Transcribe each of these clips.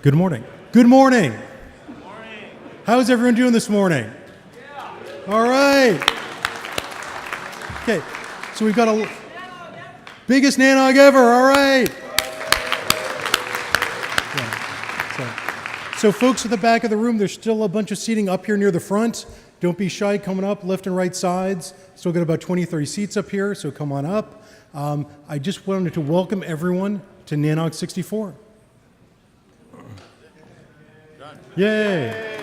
Good morning. Good morning. Good morning. How's everyone doing this morning? Yeah. All right. Okay, so we've got a biggest Nanog ever. All right. Yeah. So folks at the back of the room, there's still a bunch of seating up here near the front. Don't be shy coming up, left and right sides. Still got about 20, 30 seats up here, so come on up. I just wanted to welcome everyone to Nanog 64. Yay!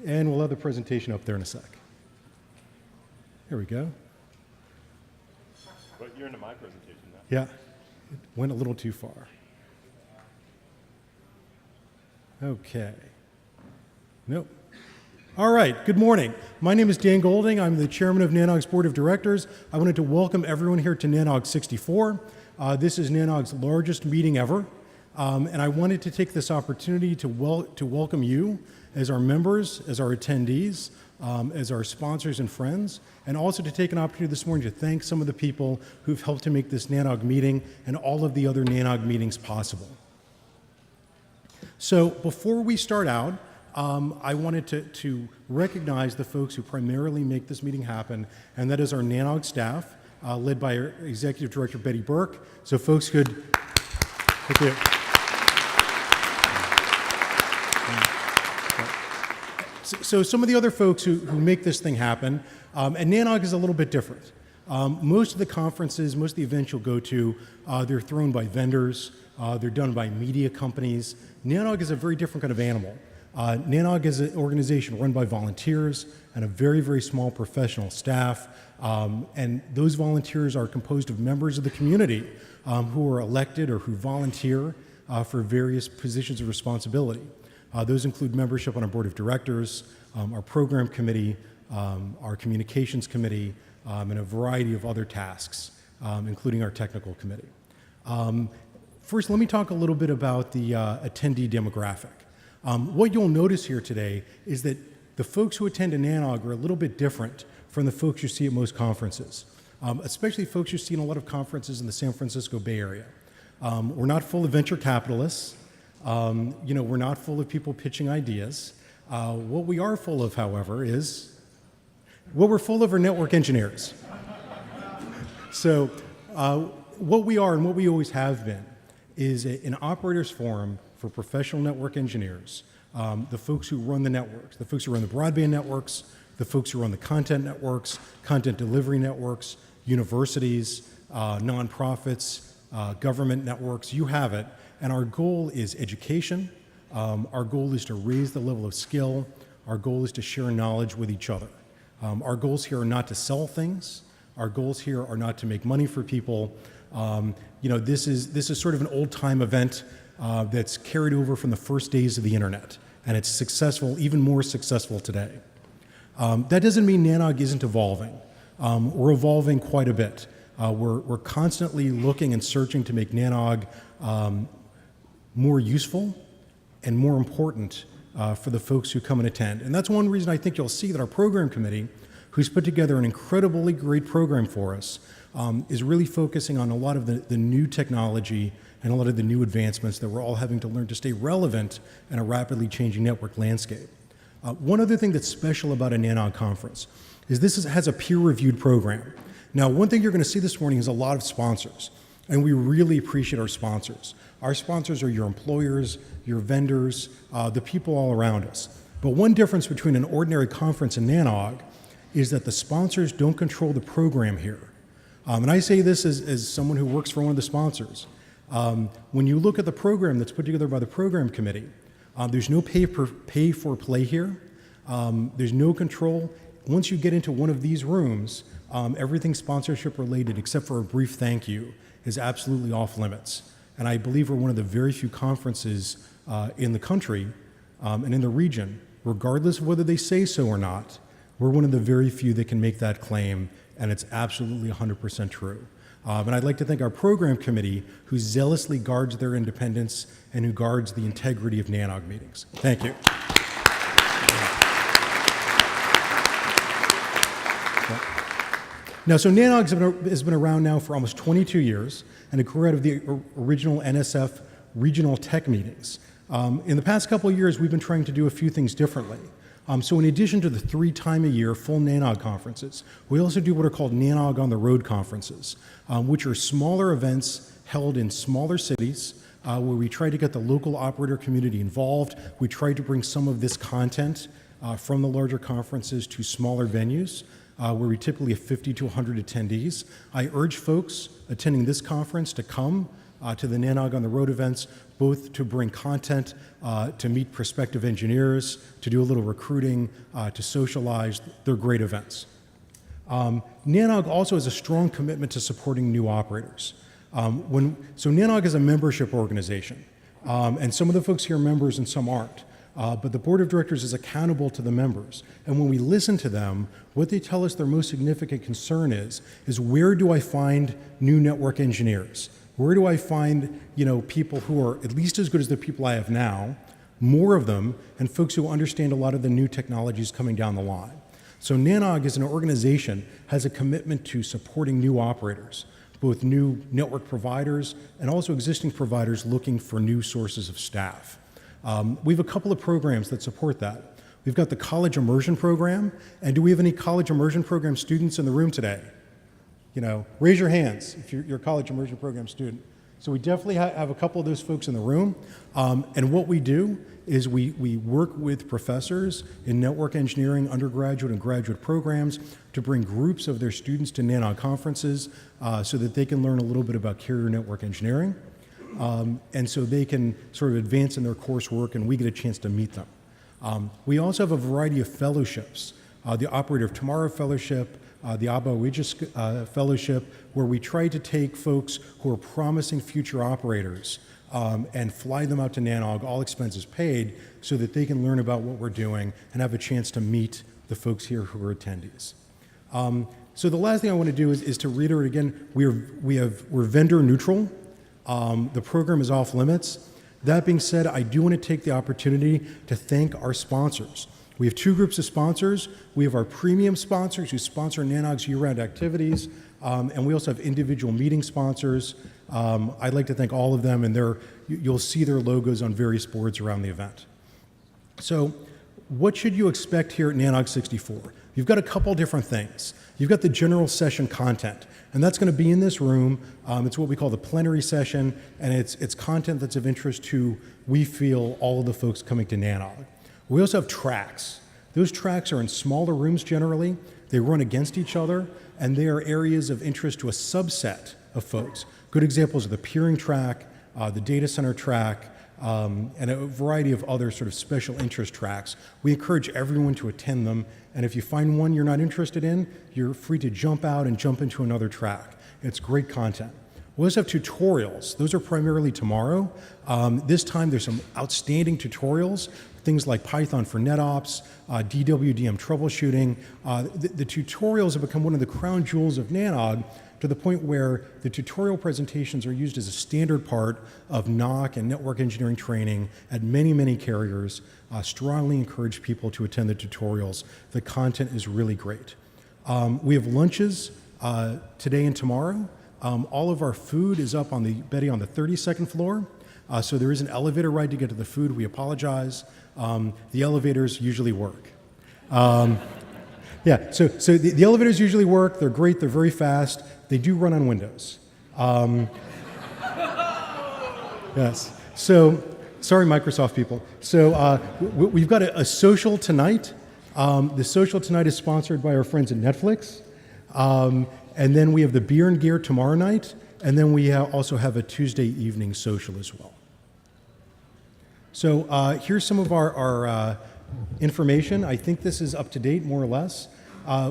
And we'll have the presentation up there in a sec. Here we go. But you're into my presentation now. Yeah, it went a little too far. Okay. Nope. All right, good morning. My name is Dan Golding. I'm the chairman of Nanog's board of directors. I wanted to welcome everyone here to Nanog 64. This is Nanog's largest meeting ever, and I wanted to take this opportunity to welcome you as our members, as our attendees, as our sponsors and friends, and also to take an opportunity this morning to thank some of the people who've helped to make this Nanog meeting and all of the other Nanog meetings possible. So before we start out, I wanted to recognize the folks who primarily make this meeting happen, and that is our Nanog staff, led by our Executive Director, Betty Burke. So folks could, thank you. So some of the other folks who make this thing happen, and Nanog is a little bit different. Most of the conferences, most of the events you'll go to, they're thrown by vendors, they're done by media companies. Nanog is a very different kind of animal. Nanog is an organization run by volunteers and a very, very small professional staff. And those volunteers are composed of members of the community who are elected or who volunteer for various positions of responsibility. Those include membership on our board of directors, our program committee, our communications committee, and a variety of other tasks, including our technical committee. First, let me talk a little bit about the attendee demographic. What you'll notice here today is that the folks who attend a Nanog are a little bit different from the folks you see at most conferences, especially folks you see in a lot of conferences in the San Francisco Bay Area. We're not full of venture capitalists. We're not full of people pitching ideas. What we are full of, however, what we're full of are network engineers. So what we are and what we always have been is an operator's forum for professional network engineers, the folks who run the networks, the folks who run the broadband networks, the folks who run the content networks, content delivery networks, universities, nonprofits, government networks, you have it. And our goal is education. Our goal is to raise the level of skill. Our goal is to share knowledge with each other. Our goals here are not to sell things. Our goals here are not to make money for people. This is sort of an old-time event that's carried over from the first days of the internet, and it's successful, even more successful today. That doesn't mean Nanog isn't evolving. We're evolving quite a bit. We're constantly looking and searching to make Nanog more useful and more important for the folks who come and attend. And that's one reason I think you'll see that our program committee, who's put together an incredibly great program for us, is really focusing on a lot of the new technology and a lot of the new advancements that we're all having to learn to stay relevant in a rapidly changing network landscape. One other thing that's special about a Nanog conference is this has a peer-reviewed program. Now, one thing you're going to see this morning is a lot of sponsors, and we really appreciate our sponsors. Our sponsors are your employers, your vendors, the people all around us. But one difference between an ordinary conference and Nanog is that the sponsors don't control the program here. And I say this as someone who works for one of the sponsors. When you look at the program that's put together by the program committee, there's no pay for play here. There's no control. Once you get into one of these rooms, everything sponsorship related, except for a brief thank you, is absolutely off limits. And I believe we're one of the very few conferences in the country and in the region, regardless of whether they say so or not, we're one of the very few that can make that claim, and it's absolutely 100% true. And I'd like to thank our program committee, who zealously guards their independence and who guards the integrity of Nanog meetings. Thank you. Now, so Nanog has been around now for almost 22 years, and it grew out of the original NSF regional tech meetings. In the past couple of years, we've been trying to do a few things differently. So in addition to the 3-time-a-year full Nanog conferences, we also do what are called Nanog on the Road conferences, which are smaller events held in smaller cities where we try to get the local operator community involved. We try to bring some of this content from the larger conferences to smaller venues where we typically have 50 to 100 attendees. I urge folks attending this conference to come to the Nanog on the Road events, both to bring content, to meet prospective engineers, to do a little recruiting, to socialize. They're great events. Nanog also has a strong commitment to supporting new operators. So Nanog is a membership organization, and some of the folks here are members and some aren't. But the board of directors is accountable to the members. And when we listen to them, what they tell us their most significant concern is where do I find new network engineers? Where do I find, people who are at least as good as the people I have now, more of them, and folks who understand a lot of the new technologies coming down the line? So Nanog as an organization has a commitment to supporting new operators, both new network providers and also existing providers looking for new sources of staff. We have a couple of programs that support that. We've got the College Immersion program, and do we have any College Immersion program students in the room today? Raise your hands if you're a College Immersion program student. So we definitely have a couple of those folks in the room. And what we do is we work with professors in network engineering, undergraduate and graduate programs to bring groups of their students to Nanog conferences so that they can learn a little bit about carrier network engineering. And so they can sort of advance in their coursework and we get a chance to meet them. We also have a variety of fellowships, the Operator of Tomorrow Fellowship, the Abba Regis Fellowship, where we try to take folks who are promising future operators and fly them out to Nanog, all expenses paid, so that they can learn about what we're doing and have a chance to meet the folks here who are attendees. So the last thing I want to do is to reiterate again, we're vendor neutral. The program is off limits. That being said, I do want to take the opportunity to thank our sponsors. We have two groups of sponsors. We have our premium sponsors who sponsor Nanog's year-round activities, and we also have individual meeting sponsors. I'd like to thank all of them, and you'll see their logos on various boards around the event. So what should you expect here at Nanog 64? You've got a couple different things. You've got the general session content, and that's going to be in this room. It's what we call the plenary session, and it's content that's of interest to, we feel, all of the folks coming to Nanog. We also have tracks. Those tracks are in smaller rooms generally. They run against each other, and they are areas of interest to a subset of folks. Good examples are the peering track, the data center track, and a variety of other sort of special interest tracks. We encourage everyone to attend them, and if you find one you're not interested in, you're free to jump out and jump into another track. It's great content. We also have tutorials. Those are primarily tomorrow. This time there's some outstanding tutorials, things like Python for NetOps, DWDM troubleshooting. The tutorials have become one of the crown jewels of Nanog, to the point where the tutorial presentations are used as a standard part of NOC and network engineering training at many, many carriers. Strongly encourage people to attend the tutorials. The content is really great. We have lunches today and tomorrow. All of our food is up on Betty on the 32nd floor. So there is an elevator ride to get to the food. We apologize. The elevators usually work. Yeah, so the elevators usually work. They're great. They're very fast. They do run on Windows. Yes. So, sorry, Microsoft people. So we've got a social tonight. The social tonight is sponsored by our friends at Netflix. And then we have the beer and gear tomorrow night. And then we also have a Tuesday evening social as well. So here's some of our information. I think this is up to date, more or less.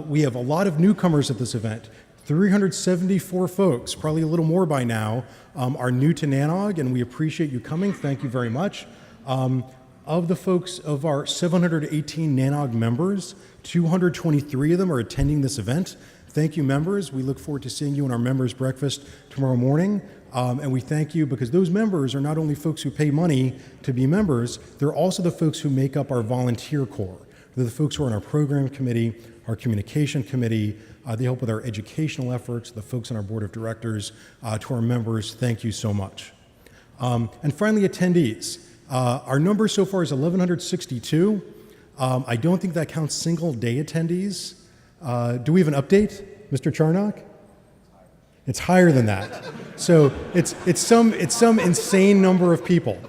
We have a lot of newcomers at this event. 374 folks, probably a little more by now, are new to Nanog, and we appreciate you coming. Thank you very much. Of the folks, of our 718 Nanog members, 223 of them are attending this event. Thank you, members. We look forward to seeing you in our members' breakfast tomorrow morning. And we thank you because those members are not only folks who pay money to be members, they're also the folks who make up our volunteer corps. They're the folks who are on our program committee, our communication committee. They help with our educational efforts, the folks on our board of directors, to our members, thank you so much. And finally, attendees. Our number so far is 1,162. I don't think that counts single-day attendees. Do we have an update, Mr. Charnock? It's higher than that. So it's some insane number of people.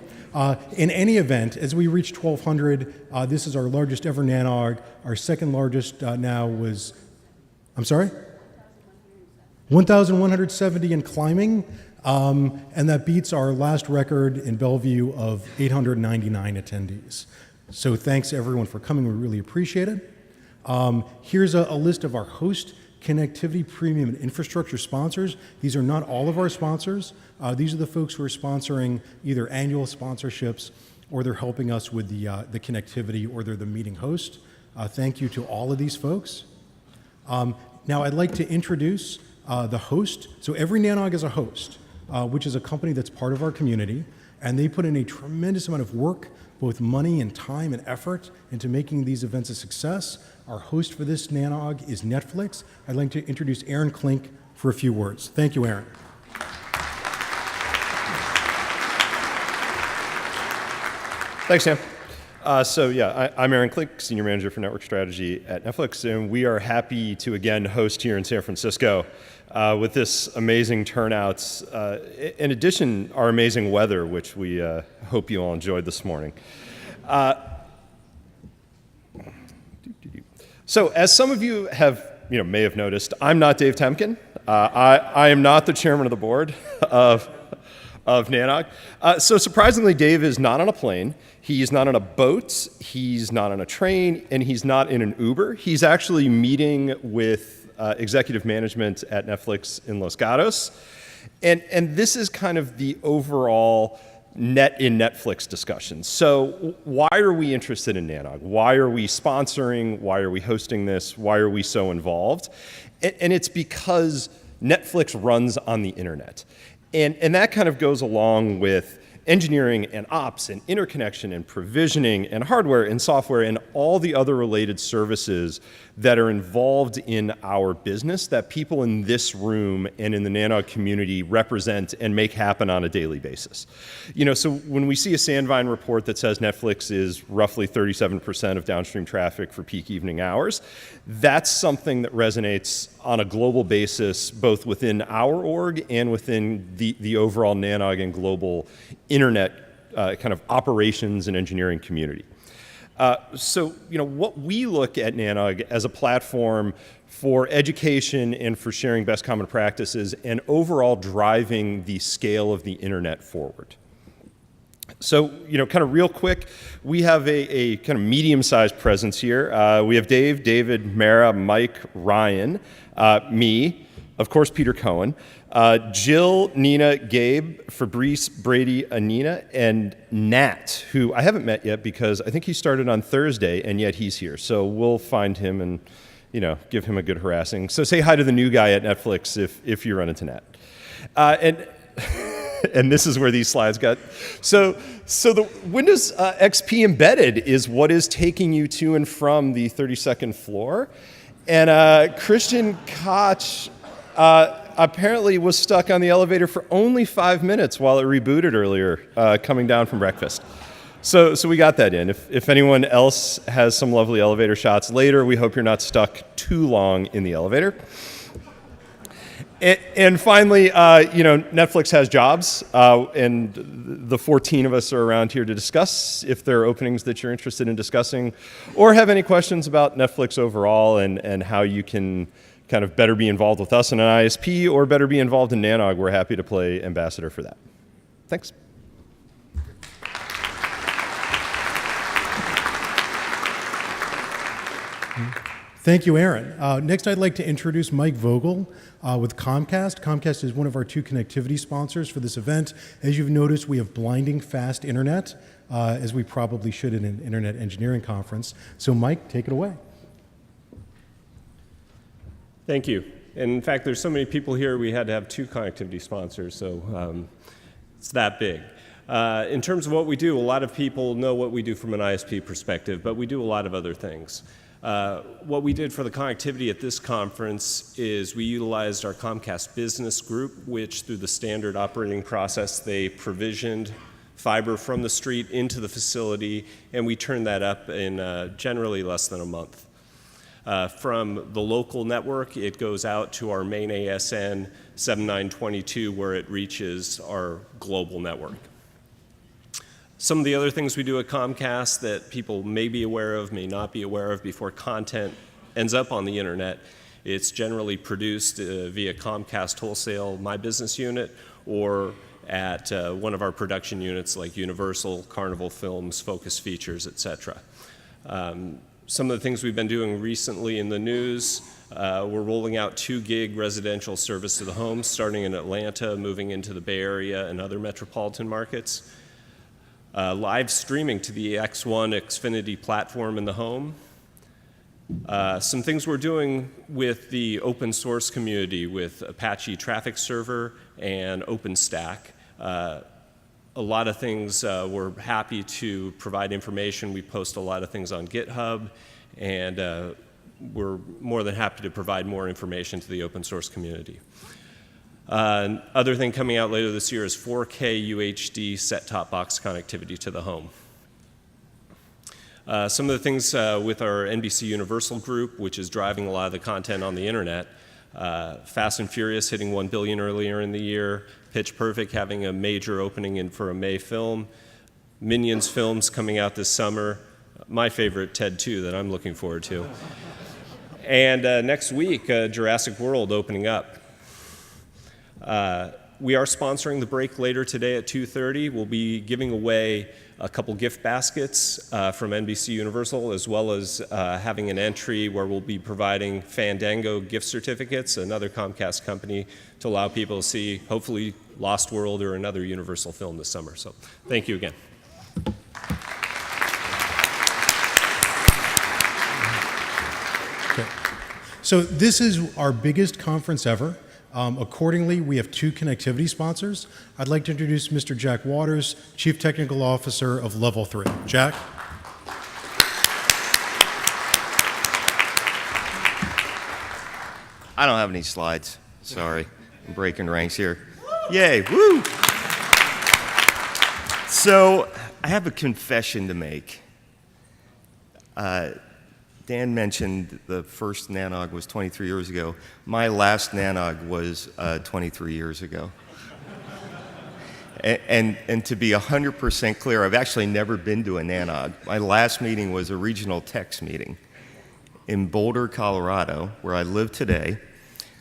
In any event, as we reach 1,200, this is our largest ever Nanog. Our second largest now was, I'm sorry? 1,170 and climbing. And that beats our last record in Bellevue of 899 attendees. So thanks everyone for coming, we really appreciate it. Here's a list of our host connectivity premium and infrastructure sponsors. These are not all of our sponsors. These are the folks who are sponsoring either annual sponsorships or they're helping us with the connectivity or they're the meeting host. Thank you to all of these folks. Now I'd like to introduce the host. So every Nanog is a host, which is a company that's part of our community, and they put in a tremendous amount of work, both money and time and effort into making these events a success. Our host for this Nanog is Netflix. I'd like to introduce Aaron Klink for a few words. Thank you, Aaron. Thanks, Sam. I'm Aaron Klink, Senior Manager for Network Strategy at Netflix, and we are happy to again host here in San Francisco with this amazing turnout. In addition, our amazing weather, which we hope you all enjoyed this morning. So, as some of you may have noticed, I'm not Dave Temkin. I am not the chairman of the board of Nanog. So surprisingly, Dave is not on a plane. He's not on a boat. He's not on a train, and he's not in an Uber. He's actually meeting with executive management at Netflix in Los Gatos, and this is kind of the overall Netflix discussion. So why are we interested in Nanog? Why are we sponsoring? Why are we hosting this? Why are we so involved? And it's because Netflix runs on the internet. And that kind of goes along with engineering and ops and interconnection and provisioning and hardware and software and all the other related services that are involved in our business that people in this room and in the Nanog community represent and make happen on a daily basis. So when we see a Sandvine report that says Netflix is roughly 37% of downstream traffic for peak evening hours, that's something that resonates on a global basis, both within our org and within the overall Nanog and global internet kind of operations and engineering community. What we look at Nanog as a platform for education and for sharing best common practices and overall driving the scale of the internet forward. So, kind of real quick, we have a kind of medium-sized presence here. We have Dave, David, Mara, Mike, Ryan, me, of course, Peter Cohen, Jill, Nina, Gabe, Fabrice, Brady, Anina, and Nat, who I haven't met yet because I think he started on Thursday, and yet he's here. So we'll find him and, give him a good harassing. So say hi to the new guy at Netflix if you run into Nat. And this is where these slides got. So the Windows XP embedded is what is taking you to and from the 32nd floor. And Christian Koch apparently was stuck on the elevator for only 5 minutes while it rebooted earlier, coming down from breakfast. So we got that in. If anyone else has some lovely elevator shots later, we hope you're not stuck too long in the elevator. And finally, Netflix has jobs, and the 14 of us are around here to discuss if there are openings that you're interested in discussing or have any questions about Netflix overall and how you can kind of better be involved with us in an ISP or better be involved in Nanog. We're happy to play ambassador for that. Thanks. Thank you, Aaron. Next, I'd like to introduce Mike Vogel with Comcast. Comcast is one of our two connectivity sponsors for this event. As you've noticed, we have blinding fast internet, as we probably should in an internet engineering conference. So Mike, take it away. Thank you. And in fact, there's so many people here, we had to have two connectivity sponsors, so it's that big. In terms of what we do, a lot of people know what we do from an ISP perspective, but we do a lot of other things. What we did for the connectivity at this conference is we utilized our Comcast business group, which through the standard operating process, they provisioned fiber from the street into the facility, and we turned that up in generally less than a month. From the local network, it goes out to our main ASN 7922, where it reaches our global network. Some of the other things we do at Comcast that people may be aware of, may not be aware of before content ends up on the internet, it's generally produced via Comcast Wholesale, my business unit, or at one of our production units like Universal, Carnival Films, Focus Features, etc. Some of the things we've been doing recently in the news, we're rolling out 2 gig residential service to the home, starting in Atlanta, moving into the Bay Area and other metropolitan markets. Live streaming to the X1 Xfinity platform in the home. Some things we're doing with the open source community with Apache Traffic Server and OpenStack. A lot of things we're happy to provide information. We post a lot of things on GitHub, and we're more than happy to provide more information to the open source community. Other thing coming out later this year is 4K UHD set-top box connectivity to the home. Some of the things with our NBC Universal group, which is driving a lot of the content on the internet, Fast and Furious hitting 1 billion earlier in the year, Pitch Perfect having a major opening for a May film, Minions films coming out this summer, my favorite, Ted 2, that I'm looking forward to. And next week, Jurassic World opening up. We are sponsoring the break later today at 2:30. We'll be giving away a couple gift baskets from NBC Universal, as well as having an entry where we'll be providing Fandango gift certificates, another Comcast company, to allow people to see, hopefully, Lost World or another Universal film this summer. So thank you again. Okay. So this is our biggest conference ever. Accordingly, we have 2 connectivity sponsors. I'd like to introduce Mr. Jack Waters, Chief Technical Officer of Level 3. Jack? I don't have any slides. Sorry. I'm breaking ranks here. Yay, woo! So, I have a confession to make. Dan mentioned the first Nanog was 23 years ago. My last Nanog was 23 years ago. And to be 100% clear, I've actually never been to a Nanog. My last meeting was a regional techs meeting in Boulder, Colorado, where I live today,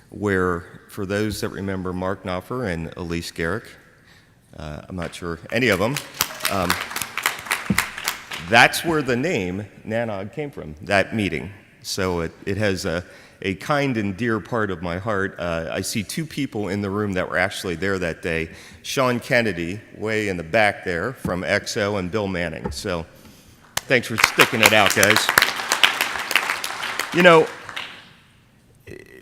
where, for those that remember Mark Knopfer and Elise Garrick, I'm not sure any of them, that's where the name Nanog came from, that meeting. So it has a kind and dear part of my heart. I see 2 people in the room that were actually there that day. Sean Kennedy, way in the back there, from XO, and Bill Manning. So thanks for sticking it out, guys. You know,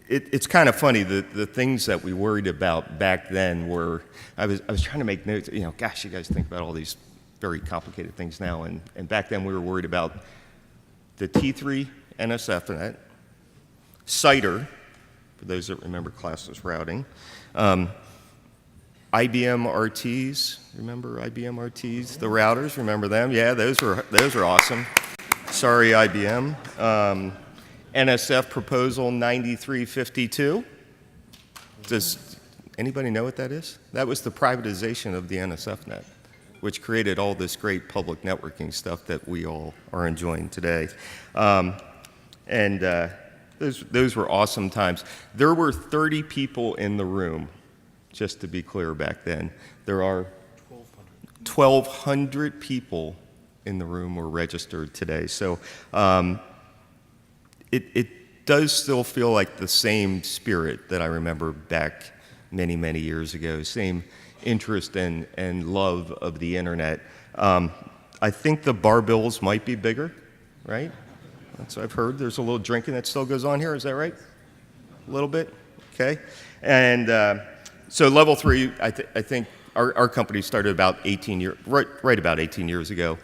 it's kind of funny, the things that we worried about back then were, I was trying to make notes, you know, gosh, you guys think about all these very complicated things now, and back then we were worried about the T3 NSFnet, CIDR, for those that remember classless routing, IBM RTs, remember IBM RTs, the routers, remember them? Yeah, those were awesome. Sorry, IBM. NSF Proposal 9352. Does anybody know what that is? That was the privatization of the NSFnet, which created all this great public networking stuff that we all are enjoying today. Those were awesome times. There were 30 people in the room, just to be clear back then. There are 1,200 people in the room were registered today. So it does still feel like the same spirit that I remember back many, many years ago, same interest and love of the internet. I think the bar bills might be bigger, right? That's what I've heard. There's a little drinking that still goes on here. Is that right? A little bit? Okay. And so Level 3, I think our company started about 18 years, right about 18 years ago.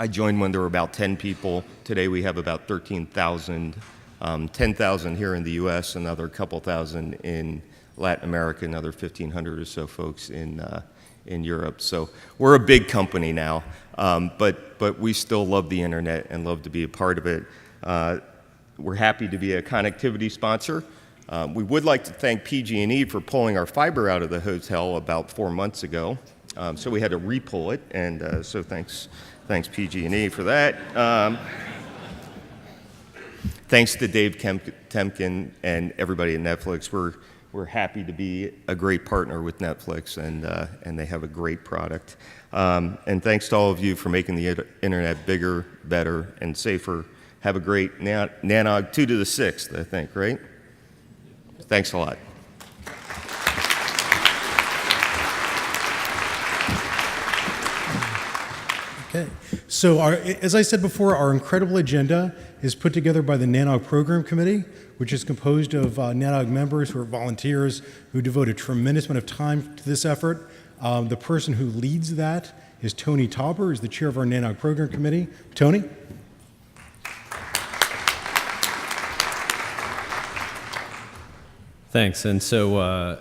I joined when there were about 10 people. Today we have about 13,000, 10,000 here in the U.S., another couple thousand in Latin America, another 1,500 or so folks in Europe. So we're a big company now, but we still love the internet and love to be a part of it. We're happy to be a connectivity sponsor. We would like to thank PG&E for pulling our fiber out of the hotel about 4 months ago. So we had to re-pull it, and so thanks PG&E for that. Thanks to Dave Temkin and everybody at Netflix. We're happy to be a great partner with Netflix, and they have a great product. And thanks to all of you for making the internet bigger, better, and safer. Have a great Nanog 2 to the 6th, I think, right? Thanks a lot. Okay, so as I said before, our incredible agenda is put together by the Nanog Program Committee, which is composed of Nanog members who are volunteers who devote a tremendous amount of time to this effort. The person who leads that is Tony Tauber, who's the chair of our Nanog Program Committee. Tony? Thanks. And so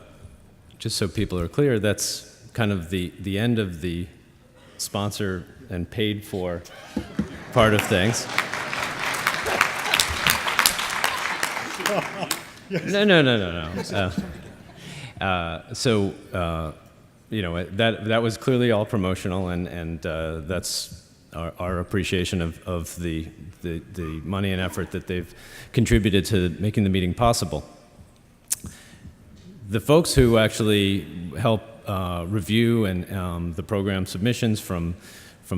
just so people are clear, that's kind of the end of the sponsor and paid for part of things. No. That was clearly all promotional, and that's our appreciation of the money and effort that they've contributed to making the meeting possible. The folks who actually help review and the program submissions from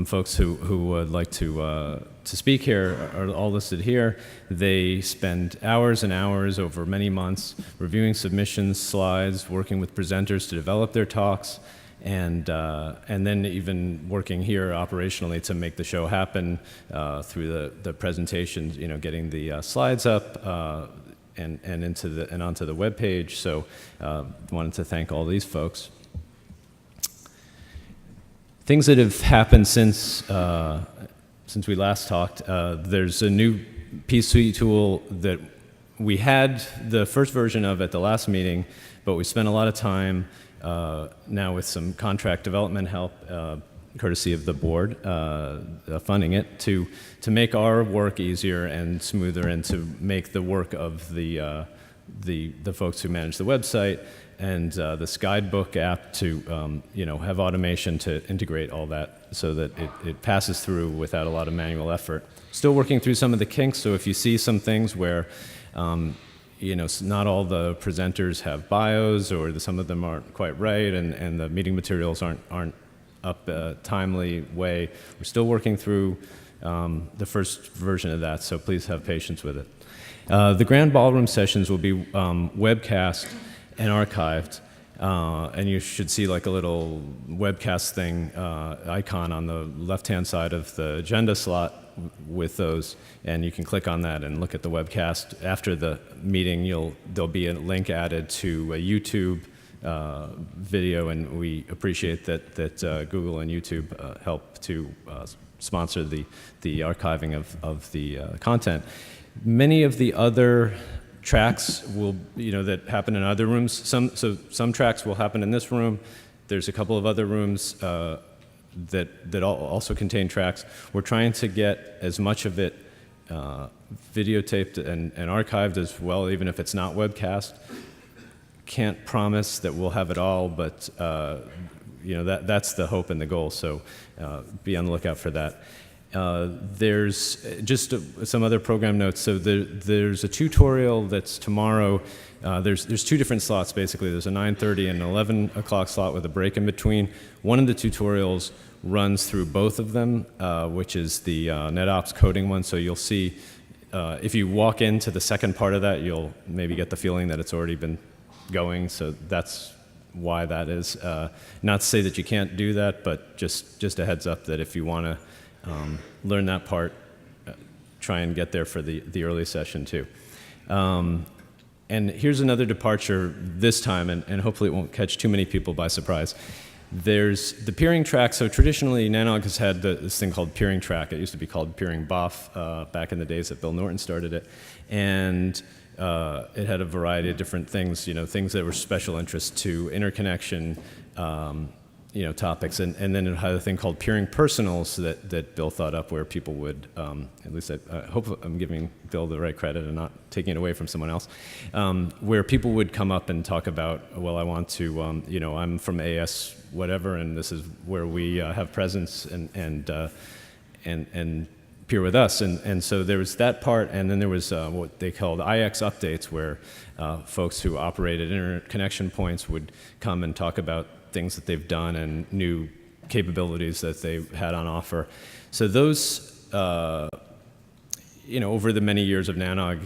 folks who would like to speak here are all listed here. They spend hours and hours over many months reviewing submissions, slides, working with presenters to develop their talks, and then even working here operationally to make the show happen through the presentations, getting the slides up and onto the web page. So wanted to thank all these folks. Things that have happened since we last talked, there's a new PC tool that we had the first version of at the last meeting, but we spent a lot of time now with some contract development help, courtesy of the board funding it, to make our work easier and smoother, and to make the work of the folks who manage the website and this guidebook app to have automation to integrate all that so that it passes through without a lot of manual effort. Still working through some of the kinks, so if you see some things where not all the presenters have bios, or some of them aren't quite right, and the meeting materials aren't up a timely way, we're still working through the first version of that, so please have patience with it. The Grand Ballroom sessions will be webcast and archived, and you should see like a little webcast thing icon on the left-hand side of the agenda slot with those, and you can click on that and look at the webcast. After the meeting, there'll be a link added to a YouTube video, and we appreciate that Google and YouTube help to sponsor the archiving of the content. Many of the other tracks will, that happen in other rooms. Some tracks will happen in this room. There's a couple of other rooms that also contain tracks. We're trying to get as much of it videotaped and archived as well, even if it's not webcast. Can't promise that we'll have it all, but that's the hope and the goal. So be on the lookout for that. There's just some other program notes. So there's a tutorial that's tomorrow. There's two different slots, basically. There's a 9:30 and an 11 o'clock slot with a break in between. One of the tutorials runs through both of them, which is the NetOps coding one. So you'll see, if you walk into the second part of that, you'll maybe get the feeling that it's already been going. So that's why that is. Not to say that you can't do that, but just a heads up that if you want to learn that part, try and get there for the early session too. And here's another departure this time, and hopefully it won't catch too many people by surprise. There's the peering track. So traditionally, Nanog has had this thing called peering track. It used to be called peering BOF back in the days that Bill Norton started it. And it had a variety of different things, things that were special interest to interconnection, topics. And then it had a thing called peering personals that Bill thought up, where people would, at least I hope I'm giving Bill the right credit and not taking it away from someone else, where people would come up and talk about, well, I want to, I'm from AS whatever, and this is where we have presence and peer with us. And so there was that part, and then there was what they called IX updates, where folks who operated interconnection points would come and talk about things that they've done and new capabilities that they had on offer. So those, over the many years of Nanog,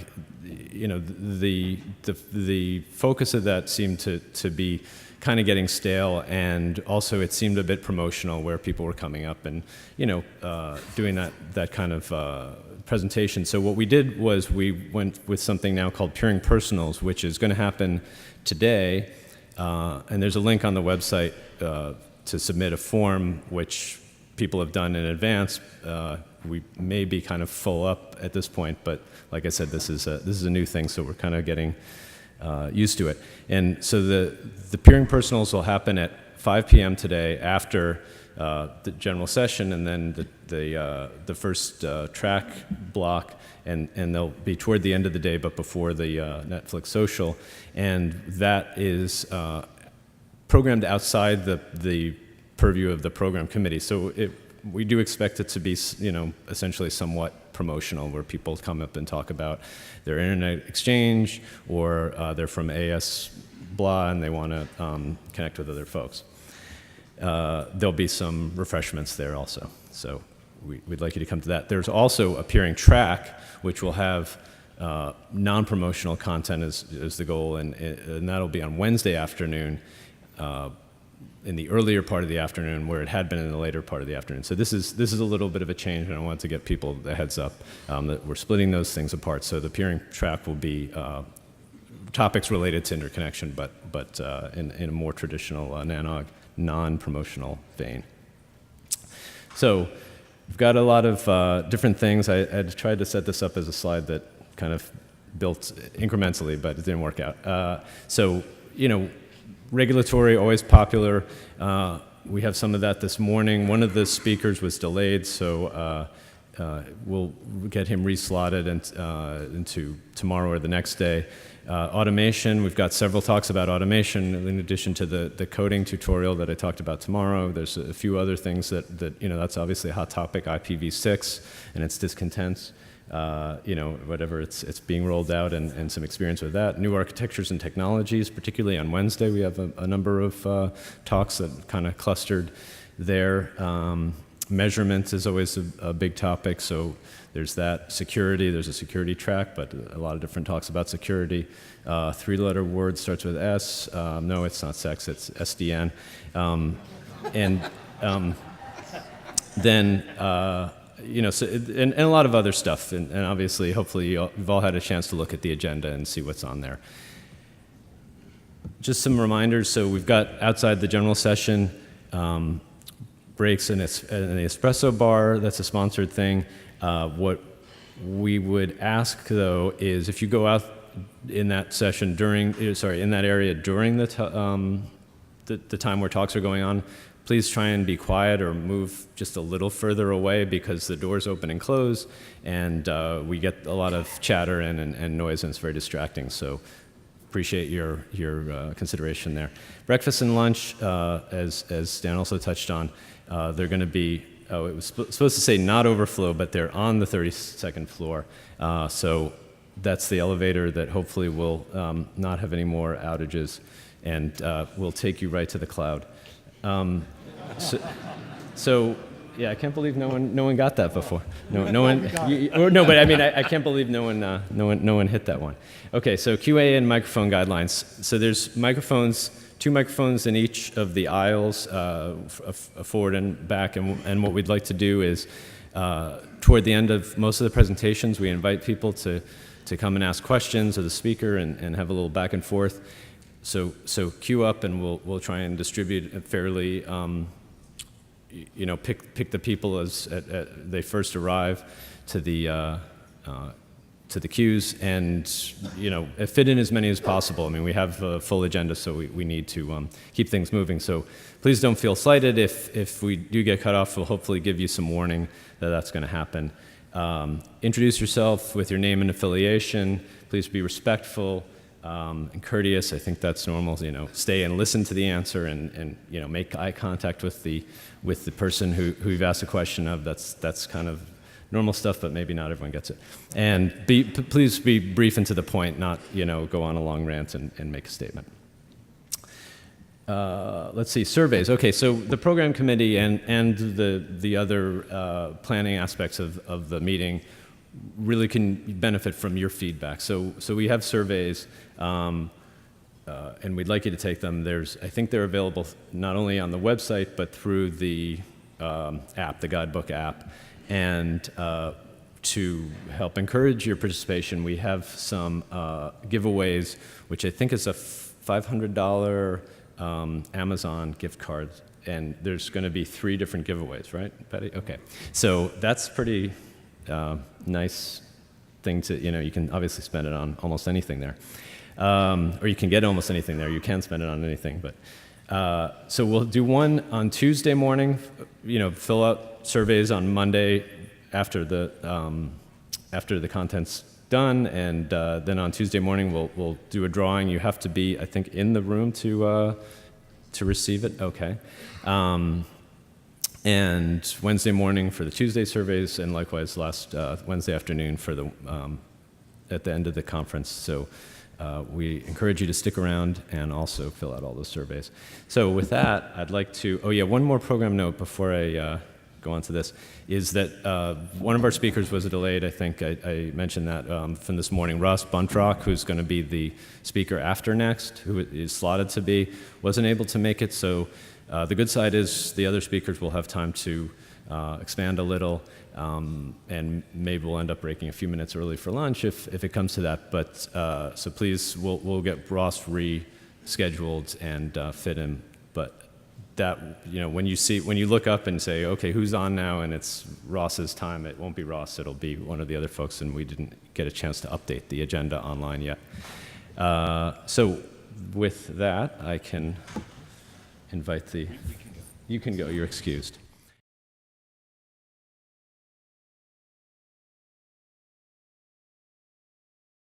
the focus of that seemed to be kind of getting stale, and also it seemed a bit promotional, where people were coming up and doing that kind of presentation. So what we did was we went with something now called Peering Personals, which is going to happen today, and there's a link on the website to submit a form, which people have done in advance. We may be kind of full up at this point, but like I said, this is a new thing, so we're kind of getting used to it. And so the peering personals will happen at 5 p.m. today, after the general session, and then the first track block, and they'll be toward the end of the day, but before the Netflix social. And that is programmed outside the purview of the program committee. So we do expect it to be, essentially somewhat promotional, where people come up and talk about their internet exchange, or they're from AS blah and they want to connect with other folks. There'll be some refreshments there also, so we'd like you to come to that. There's also a peering track, which will have non-promotional content as the goal, and that'll be on Wednesday afternoon, in the earlier part of the afternoon, where it had been in the later part of the afternoon. So this is a little bit of a change, and I wanted to get people the heads up that we're splitting those things apart. So the peering track will be topics related to interconnection, but in a more traditional Nanog, non-promotional vein. So we've got a lot of different things. I tried to set this up as a slide that kind of built incrementally, but it didn't work out. Regulatory, always popular. We have some of that this morning. One of the speakers was delayed, so we'll get him reslotted into tomorrow or the next day. Automation, we've got several talks about automation, in addition to the coding tutorial that I talked about tomorrow. There's a few other things that's obviously a hot topic, IPv6 and its discontents. Whatever it's being rolled out, and some experience with that. New architectures and technologies, particularly on Wednesday, we have a number of talks that kind of clustered there. Measurement is always a big topic, so there's that. Security, there's a security track, but a lot of different talks about security. Three-letter word starts with S. No, it's not sex, it's SDN. Then a lot of other stuff, and obviously, hopefully, you've all had a chance to look at the agenda and see what's on there. Just some reminders. So we've got outside the general session breaks in the espresso bar. That's a sponsored thing. What we would ask, though, is if you go out in that session in that area during the time where talks are going on, please try and be quiet or move just a little further away, because the doors open and close, and we get a lot of chatter and noise, and it's very distracting. So appreciate your consideration there. Breakfast and lunch, as Dan also touched on, they're going to be, it was supposed to say not overflow, but they're on the 32nd floor. So that's the elevator that hopefully will not have any more outages, and will take you right to the cloud. So yeah, I can't believe no one got that before. No one. But I mean, I can't believe no one hit that one. Okay, so QA and microphone guidelines. So there's two microphones in each of the aisles, forward and back. And what we'd like to do is, toward the end of most of the presentations, we invite people to come and ask questions of the speaker and have a little back and forth. so queue up, and we'll try and distribute it fairly. Pick the people as they first arrive to the queues, and fit in as many as possible. I mean, we have a full agenda, so we need to keep things moving. So please don't feel slighted if we do get cut off. We'll hopefully give you some warning that that's going to happen. Introduce yourself with your name and affiliation. Please be respectful and courteous. I think that's normal. Stay and listen to the answer, and make eye contact with the person who you've asked a question of. That's kind of normal stuff, but maybe not everyone gets it. And please be brief and to the point, not go on a long rant and make a statement. Let's see, surveys. Okay, so the program committee and the other planning aspects of the meeting really can benefit from your feedback. So we have surveys, and we'd like you to take them. I think they're available not only on the website, but through the app, the guidebook app. And to help encourage your participation, we have some giveaways, which I think is a $500 Amazon gift card. And there's going to be 3 different giveaways, right, Patty? Okay. So that's pretty nice thing to, you can obviously spend it on almost anything there. Or you can get almost anything there. You can spend it on anything. But so we'll do one on Tuesday morning, fill out surveys on Monday after the content's done, and then on Tuesday morning we'll do a drawing. You have to be, I think, in the room to receive it. Okay. And Wednesday morning for the Tuesday surveys, and likewise last Wednesday afternoon for the at the end of the conference. So we encourage you to stick around and also fill out all those surveys. So with that, I'd like to, one more program note before I go on to this, is that one of our speakers was delayed. I think I mentioned that from this morning. Ross Buntrock, who's going to be the speaker after next, who is slotted to be, wasn't able to make it. So the good side is the other speakers will have time to expand a little, and maybe we'll end up breaking a few minutes early for lunch if it comes to that. But so please, we'll get Ross rescheduled and fit him. But that, when you look up and say, okay, who's on now, and it's Ross's time, it won't be Ross, it'll be one of the other folks, and we didn't get a chance to update the agenda online yet. So with that, I can invite you can go, you're excused.